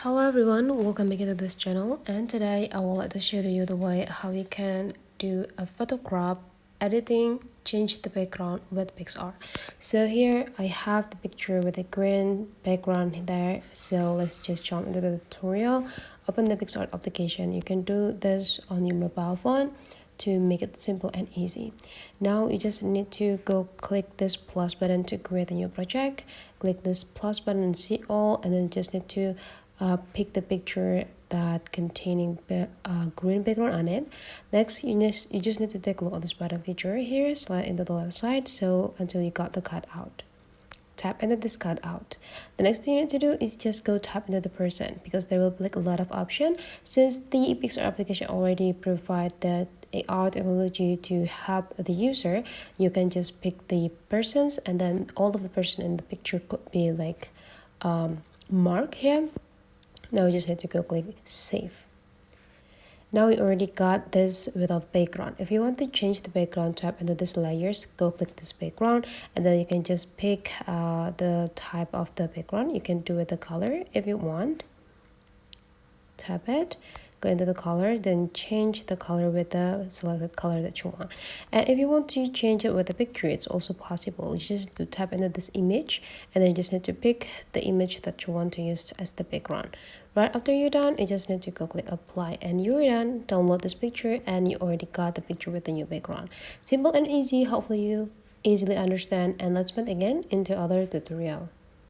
Hello everyone, welcome back to this channel, and today I would like to show you the way how you can do a photo crop, editing, change the background with PicsArt. So here I have the picture with a green background there, so let's just jump into the tutorial. Open the PicsArt application. You can do this on your mobile phone to make it simple and easy. Now you just need to go click this plus button to create a new project. Click this plus button and see all, and then just need to pick the picture that containing green background on it. Next, you just need to take a look at this button feature here, slide into the left side so until you got the cutout. Tap into this cutout. The next thing you need to do is just go tap into the person, because there will be like a lot of options. Since the PicsArt application already provide the AR technology to help the user, you can just pick the persons, and then all of the person in the picture could be like marked here. Now we just need to go click save. Now we already got this without background. If you want to change the background, tap into this layers, go click this background, and then you can just pick the type of the background. You can do it the color if you want. Tap it, go into the color, then change the color with the selected color that you want. And if you want to change it with the picture, it's also possible. You just need to tap into this image, and then you just need to pick the image that you want to use as the background. Right after you're done, you just need to go click apply, and you're done. Download this picture, and you already got the picture with the new background. Simple and easy. Hopefully you easily understand, and let's meet again into other tutorial.